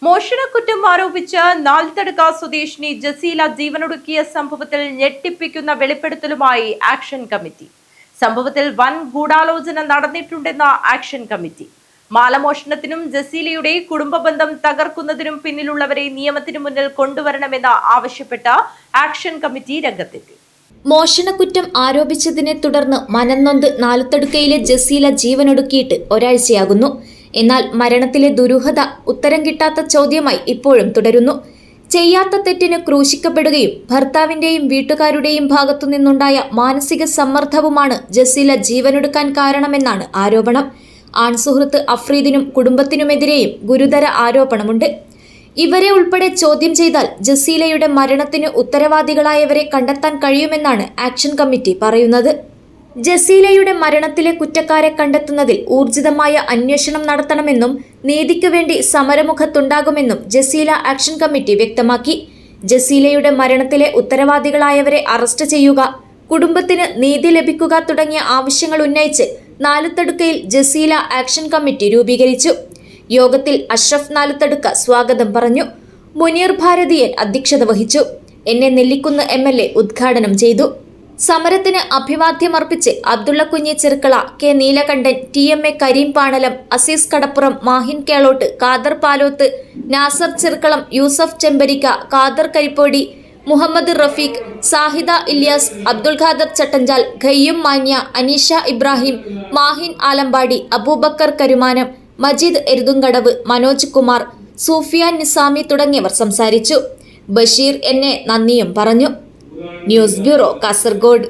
മോഷണക്കുറ്റം ആരോപിച്ച് നാൽത്തടുക്ക സ്വദേശിനി ജസീല ജീവനൊടുക്കിയ സംഭവത്തിൽ ഞെട്ടിപ്പിക്കുന്ന വെളിപ്പെടുത്തലുമായി ആക്ഷൻ കമ്മിറ്റി. സംഭവത്തിൽ വൻ ഗൂഢാലോചന നടന്നിട്ടുണ്ടെന്ന ആക്ഷൻ കമ്മിറ്റി. മാലമോഷണത്തിനും ജസീലയുടെ കുടുംബ ബന്ധം തകർക്കുന്നതിനും പിന്നിലുള്ളവരെ നിയമത്തിന് മുന്നിൽ കൊണ്ടുവരണമെന്ന് ആവശ്യപ്പെട്ട ആക്ഷൻ കമ്മിറ്റി രംഗത്തെത്തി. മോഷണക്കുറ്റം ആരോപിച്ചതിനെ തുടർന്ന് മനംനൊന്ത് നാലുത്തടുക്കയിലെ ജസീല ജീവനൊടുക്കിയിട്ട് ഒരാഴ്ചയാകുന്നു. എന്നാൽ മരണത്തിലെ ദുരൂഹത ഉത്തരം കിട്ടാത്ത ചോദ്യമായി ഇപ്പോഴും തുടരുന്നു. ചെയ്യാത്ത തെറ്റിന് ക്രൂശിക്കപ്പെടുകയും ഭർത്താവിന്റെയും വീട്ടുകാരുടെയും ഭാഗത്തുനിന്നുണ്ടായ മാനസിക സമ്മർദ്ദവുമാണ് ജസീല ജീവനൊടുക്കാൻ കാരണമെന്നാണ് ആരോപണം. ആൺസുഹൃത്ത് അഫ്രീദിനും കുടുംബത്തിനുമെതിരെയും ഗുരുതര ആരോപണമുണ്ട്. ഇവരെ ഉൾപ്പെടെ ചോദ്യം ചെയ്താൽ ജസീലയുടെ മരണത്തിന് ഉത്തരവാദികളായവരെ കണ്ടെത്താൻ കഴിയുമെന്നാണ് ആക്ഷൻ കമ്മിറ്റി പറയുന്നത്. ജസീലയുടെ മരണത്തിലെ കുറ്റക്കാരെ കണ്ടെത്തുന്നതിൽ ഊർജിതമായ അന്വേഷണം നടത്തണമെന്നും നീതിക്ക് വേണ്ടി സമരമുഖത്തുണ്ടാകുമെന്നും ജസീല ആക്ഷൻ കമ്മിറ്റി വ്യക്തമാക്കി. ജസീലയുടെ മരണത്തിലെ ഉത്തരവാദികളായവരെ അറസ്റ്റ് ചെയ്യുക, കുടുംബത്തിന് നീതി ലഭിക്കുക തുടങ്ങിയ ആവശ്യങ്ങൾ ഉന്നയിച്ച് നാലുത്തടുക്കയിൽ ജസീല ആക്ഷൻ കമ്മിറ്റി രൂപീകരിച്ചു. യോഗത്തിൽ അഷ്റഫ് നാലുത്തടുക്ക സ്വാഗതം പറഞ്ഞു. മുനീർ ഭാരതിയൻ അധ്യക്ഷത വഹിച്ചു. എന്നെ നെല്ലിക്കുന്ന് MLA ഉദ്ഘാടനം ചെയ്തു. സമരത്തിന് അഭിവാദ്യമർപ്പിച്ച് അബ്ദുള്ള കുഞ്ഞി ചെറുക്കള, കെ നീലകണ്ഠൻ, TMA കരീം പാണലം, അസീസ് കടപ്പുറം, മാഹിൻ കേളോട്ട്, ഖാദർ പാലോത്ത്, നാസർ ചെറുക്കളം, യൂസഫ് ചെമ്പരിക്ക, ഖാദർ കരിപ്പോടി, മുഹമ്മദ് റഫീഖ്, സാഹിദ ഇല്യാസ്, അബ്ദുൽ ഖാദർ ചട്ടഞ്ചാൽ, ഖയ്യൂം മാന്യ, അനീഷ ഇബ്രാഹിം, മാഹിൻ ആലമ്പാടി, അബൂബക്കർ കരുമാനം, മജീദ് എരുതുങ്കടവ്, മനോജ് കുമാർ, സൂഫിയാൻ നിസാമി തുടങ്ങിയവർ സംസാരിച്ചു. ബഷീർ എന്നെ നന്ദിയും പറഞ്ഞു. News bureau, Kasaragod.